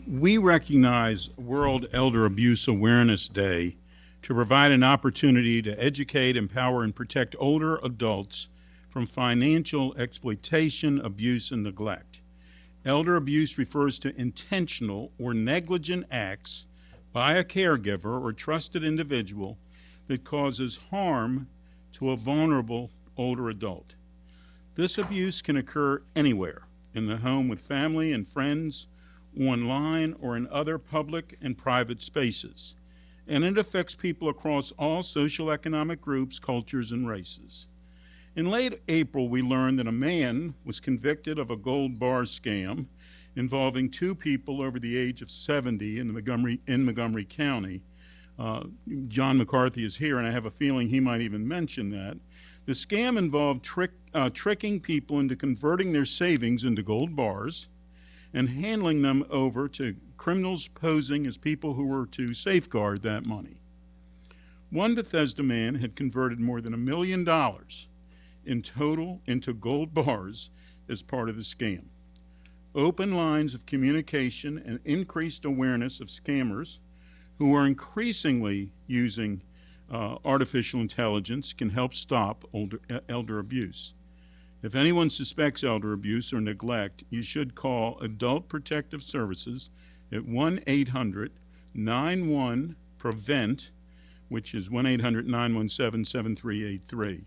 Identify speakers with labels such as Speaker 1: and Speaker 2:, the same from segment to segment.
Speaker 1: We recognize World Elder Abuse Awareness Day to provide an opportunity to educate, empower, and protect older adults from financial exploitation, abuse, and neglect. Elder abuse refers to intentional or negligent acts by a caregiver or trusted individual that causes harm to a vulnerable older adult. This abuse can occur anywhere, in the home with family and friends, online, or in other public and private spaces, and it affects people across all social economic groups, cultures, and races. In late April, we learned that a man was convicted of a gold bar scam involving two people over the age of 70 in Montgomery County. John McCarthy is here, and I have a feeling he might even mention that. The scam involved tricking people into converting their savings into gold bars and handing them over to criminals posing as people who were to safeguard that money. One Bethesda man had converted more than $1 million in total into gold bars as part of the scam. Open lines of communication and increased awareness of scammers who are increasingly using artificial intelligence can help stop elder abuse. If anyone suspects elder abuse or neglect, you should call Adult Protective Services at 1-800-91-PREVENT, which is 1-800-917-7383.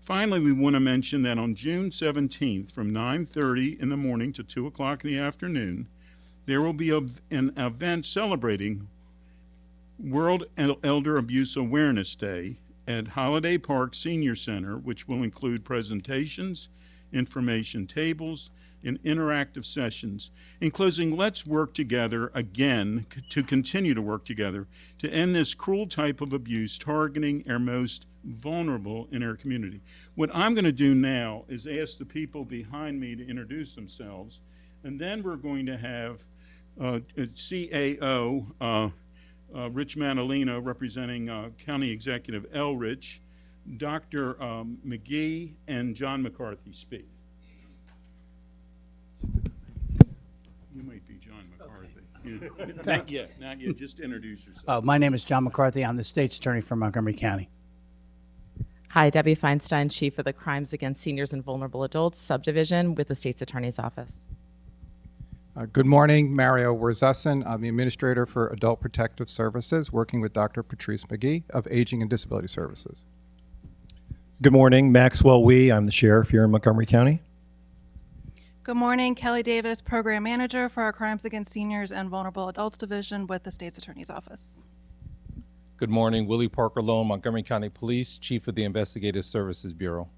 Speaker 1: Finally, we want to mention that on June 17th, from 9:30 in the morning to 2 o'clock in the afternoon, there will be an event celebrating World Elder Abuse Awareness Day at Holiday Park Senior Center, which will include presentations, information tables, and interactive sessions. In closing, let's work together again to continue to work together to end this cruel type of abuse targeting our most vulnerable in our community. What I'm going to do now is ask the people behind me to introduce themselves, and then we're going to have CAO Rich Manalino representing County Executive Elrich, Dr. McGee, and John McCarthy speak. You might be John McCarthy. Okay. Not yet. Just introduce yourself.
Speaker 2: My name is John McCarthy. I'm the State's Attorney for Montgomery County.
Speaker 3: Hi, Debbie Feinstein, Chief of the Crimes Against Seniors and Vulnerable Adults Subdivision with the State's Attorney's Office.
Speaker 4: Good morning, Mario Werzussen. I'm the Administrator for Adult Protective Services, working with Dr. Patrice McGee of Aging and Disability Services.
Speaker 5: Good morning, Maxwell Wee. I'm the Sheriff here in Montgomery County.
Speaker 6: Good morning, Kelly Davis, Program Manager for our Crimes Against Seniors and Vulnerable Adults Division with the State's Attorney's Office.
Speaker 7: Good morning, Willie Parker Lone, Montgomery County Police, Chief of the Investigative Services Bureau.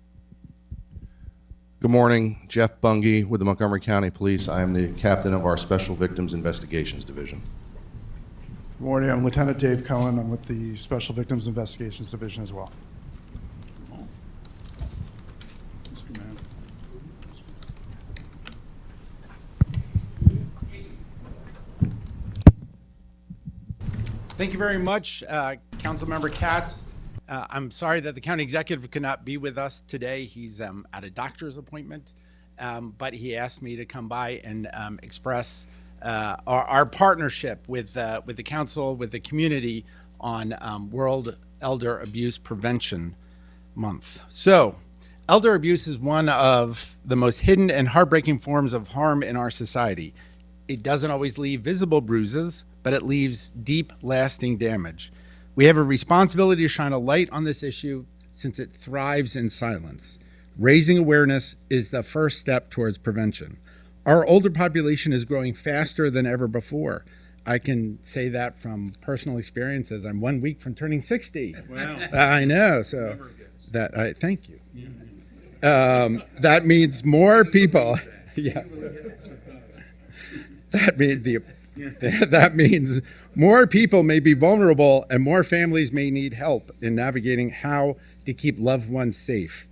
Speaker 8: Good morning, Jeff Bungie with the Montgomery County Police. I am the captain of our Special Victims Investigations Division.
Speaker 9: Good morning, I'm Lieutenant Dave Cohen. I'm with the Special Victims Investigations Division as well.
Speaker 10: Thank you very much, Councilmember Katz. I'm sorry that the county executive could not be with us today. He's at a doctor's appointment, but he asked me to come by and express our partnership with the council, with the community on World Elder Abuse Prevention Month. So, elder abuse is one of the most hidden and heartbreaking forms of harm in our society. It doesn't always leave visible bruises, but it leaves deep, lasting damage. We have a responsibility to shine a light on this issue since it thrives in silence. Raising awareness is the first step towards prevention. Our older population is growing faster than ever before. I can say that from personal experience as I'm 1 week from turning 60.
Speaker 1: Wow.
Speaker 10: I know, so thank you. That means more people. Yeah. That means more people may be vulnerable and more families may need help in navigating how to keep loved ones safe.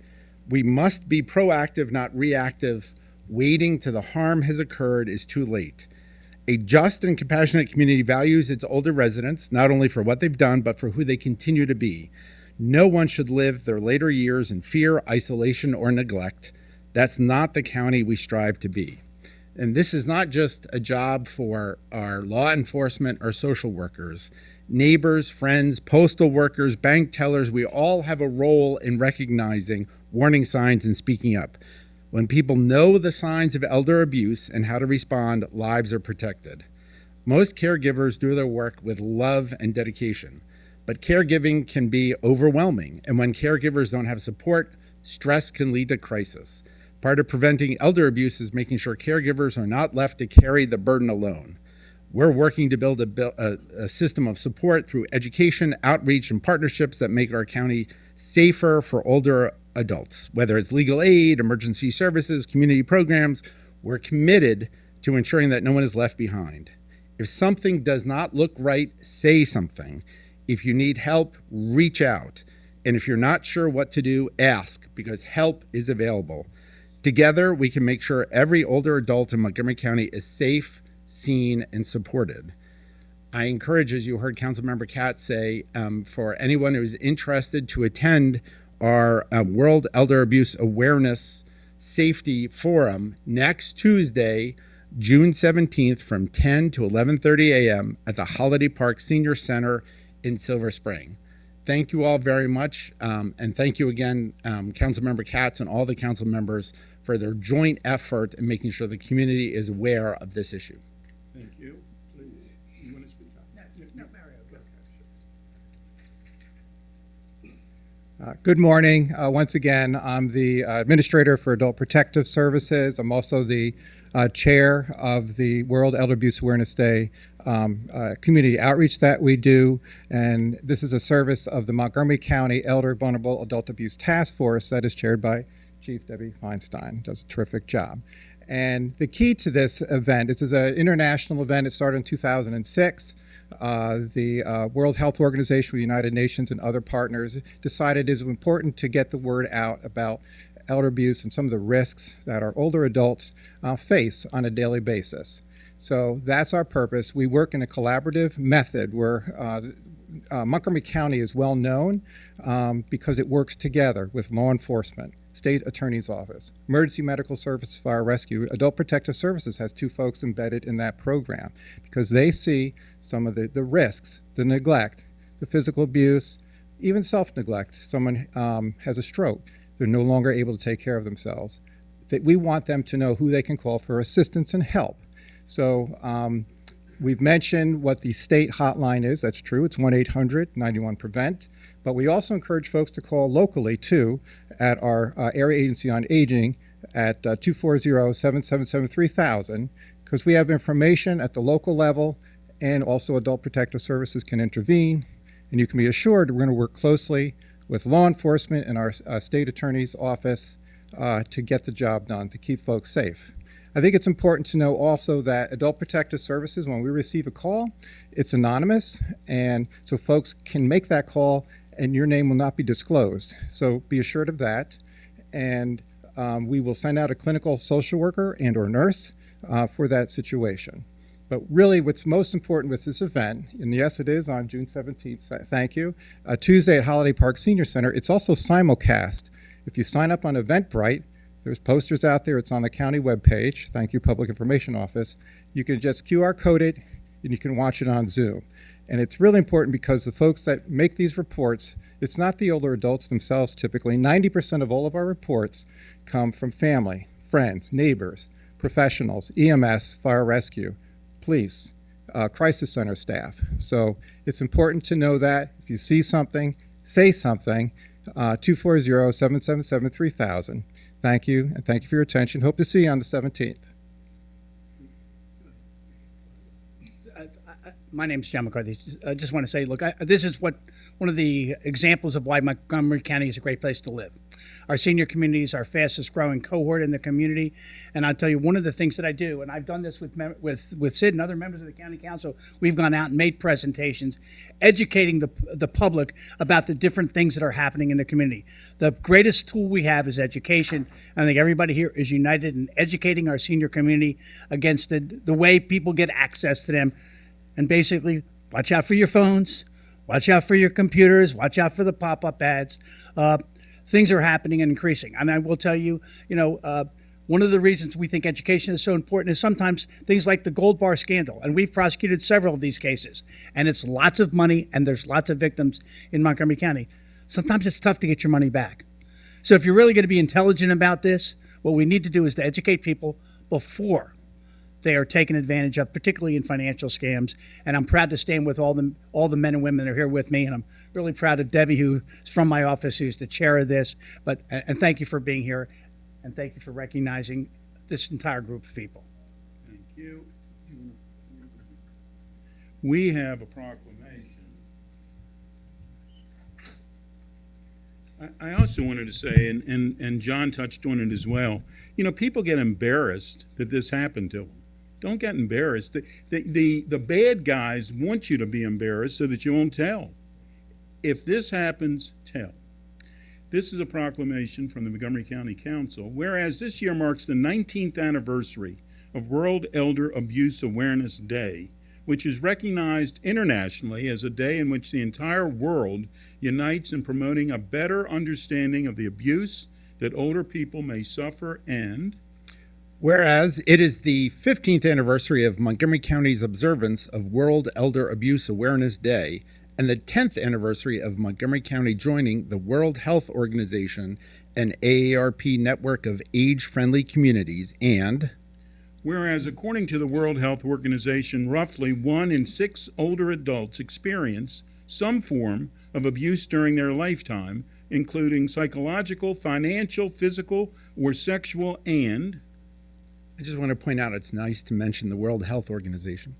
Speaker 10: We must be proactive, not reactive. Waiting till the harm has occurred is too late. A just and compassionate community values its older residents, not only for what they've done, but for who they continue to be. No one should live their later years in fear, isolation, or neglect. That's not the county we strive to be. And this is not just a job for our law enforcement or social workers. Neighbors, friends, postal workers, bank tellers, we all have a role in recognizing warning signs and speaking up. When people know the signs of elder abuse and how to respond, lives are protected. Most caregivers do their work with love and dedication, but caregiving can be overwhelming. And when caregivers don't have support, stress can lead to crisis. Part of preventing elder abuse is making sure caregivers are not left to carry the burden alone. We're working to build a system of support through education, outreach, and partnerships that make our county safer for older adults. Whether it's legal aid, emergency services, community programs, we're committed to ensuring that no one is left behind. If something does not look right, say something. If you need help, reach out. And if you're not sure what to do, ask, because help is available. Together, we can make sure every older adult in Montgomery County is safe, seen, and supported. I encourage, as you heard Councilmember Katz say, for anyone who is interested to attend our World Elder Abuse Awareness Safety Forum next Tuesday, June 17th from 10 to 11:30 a.m. at the Holiday Park Senior Center in Silver Spring. Thank you all very much, and thank you again, Councilmember Katz and all the council members for their joint effort in making sure the community is aware of this issue.
Speaker 1: Thank you. Please, you want to speak up?
Speaker 4: Good morning. Once again, I'm the Administrator for Adult Protective Services. I'm also the Chair of the World Elder Abuse Awareness Day community outreach that we do. And this is a service of the Montgomery County Elder Vulnerable Adult Abuse Task Force that is chaired by Chief Debbie Feinstein. Does a terrific job. And the key to this event, this is an international event. It started in 2006. The World Health Organization, the United Nations, and other partners decided it is important to get the word out about elder abuse and some of the risks that our older adults face on a daily basis. So that's our purpose. We work in a collaborative method where Montgomery County is well known because it works together with law enforcement, State Attorney's Office, Emergency Medical Services, Fire Rescue. Adult Protective Services has 2 folks embedded in that program because they see some of the risks, the neglect, the physical abuse, even self-neglect. Someone has a stroke. They're no longer able to take care of themselves. We want them to know who they can call for assistance and help. So we've mentioned what the state hotline is. That's true. It's 1-800-91-PREVENT. But we also encourage folks to call locally, too, at our Area Agency on Aging at 240-777-3000, because we have information at the local level, and also Adult Protective Services can intervene. And you can be assured we're going to work closely with law enforcement and our state attorney's office to get the job done, to keep folks safe. I think it's important to know also that Adult Protective Services, when we receive a call, it's anonymous, and so folks can make that call and your name will not be disclosed. So be assured of that. And we will send out a clinical social worker and or nurse for that situation. But really what's most important with this event, and yes, it is on June 17th, thank you, Tuesday at Holiday Park Senior Center, it's also simulcast. If you sign up on Eventbrite, there's posters out there, it's on the county webpage, thank you, Public Information Office. You can just QR code it and you can watch it on Zoom. And it's really important because the folks that make these reports, it's not the older adults themselves typically. 90% of all of our reports come from family, friends, neighbors, professionals, EMS, fire rescue, police, crisis center staff. So it's important to know that if you see something, say something, 240-777-3000. Thank you, and thank you for your attention. Hope to see you on the 17th.
Speaker 2: My name's John McCarthy. I just want to say, look, this is one of the examples of why Montgomery County is a great place to live. Our senior community is our fastest growing cohort in the community. And I'll tell you, one of the things that I do, and I've done this with Sid and other members of the county council, we've gone out and made presentations educating the public about the different things that are happening in the community. The greatest tool we have is education. I think everybody here is united in educating our senior community against the way people get access to them. And basically, watch out for your phones, watch out for your computers, watch out for the pop-up ads. Things are happening and increasing. And I will tell you, One of the reasons we think education is so important is sometimes things like the gold bar scandal, and we've prosecuted several of these cases, and it's lots of money, and there's lots of victims in Montgomery County. Sometimes it's tough to get your money back. So if you're really going to be intelligent about this, what we need to do is to educate people before they are taken advantage of, particularly in financial scams. And I'm proud to stand with all the men and women that are here with me, and I'm really proud of Debbie, who's from my office, who's the chair of this. And thank you for being here. And thank you for recognizing this entire group of people.
Speaker 1: Thank you. We have a proclamation. I also wanted to say, and John touched on it as well, you know, people get embarrassed that this happened to them. Don't get embarrassed. The bad guys want you to be embarrassed so that you won't tell. If this happens, tell. This is a proclamation from the Montgomery County Council, whereas this year marks the 19th anniversary of World Elder Abuse Awareness Day, which is recognized internationally as a day in which the entire world unites in promoting a better understanding of the abuse that older people may suffer, and
Speaker 10: Whereas it is the 15th anniversary of Montgomery County's observance of World Elder Abuse Awareness Day and the 10th anniversary of Montgomery County joining the World Health Organization and AARP network of age-friendly communities, and
Speaker 1: whereas according to the World Health Organization, roughly 1 in 6 older adults experience some form of abuse during their lifetime, including psychological, financial, physical, or sexual, and
Speaker 10: I just want to point out it's nice to mention the World Health Organization.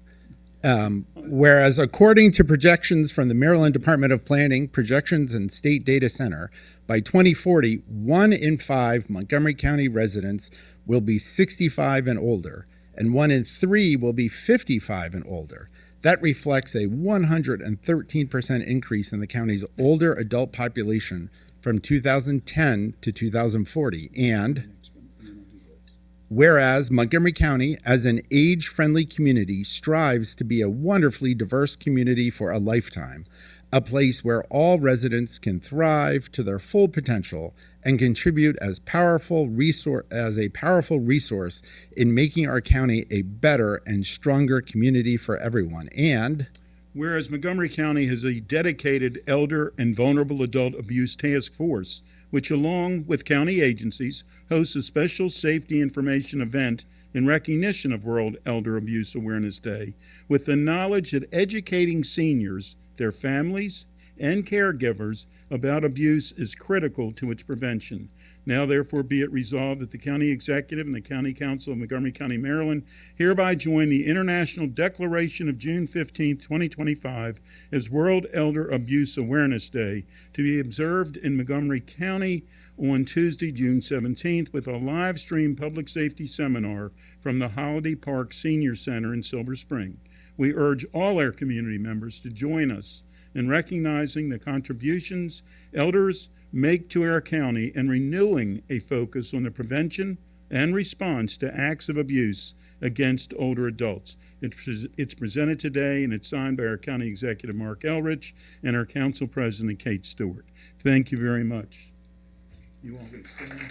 Speaker 10: Whereas according to projections from the Maryland Department of Planning, Projections and State Data Center, by 2040, 1 in 5 Montgomery County residents will be 65 and older, and 1 in 3 will be 55 and older. That reflects a 113% increase in the county's older adult population from 2010 to 2040. And whereas Montgomery County, as an age-friendly community, strives to be a wonderfully diverse community for a lifetime, a place where all residents can thrive to their full potential and contribute as a powerful resource in making our county a better and stronger community for everyone. And
Speaker 1: whereas Montgomery County has a dedicated elder and vulnerable adult abuse task force, which along with county agencies hosts a special safety information event in recognition of World Elder Abuse Awareness Day, with the knowledge that educating seniors, their families, and caregivers about abuse is critical to its prevention. Now, therefore, be it resolved that the County Executive and the County Council of Montgomery County, Maryland, hereby join the International Declaration of June 15, 2025, as World Elder Abuse Awareness Day, to be observed in Montgomery County on Tuesday, June 17th, with a live stream public safety seminar from the Holiday Park Senior Center in Silver Spring. We urge all our community members to join us in recognizing the contributions elders make to our county and renewing a focus on the prevention and response to acts of abuse against older adults. It's presented today, and it's signed by our County Executive, Mark Elrich, and our Council President, Kate Stewart. Thank you very much. You all get to stand.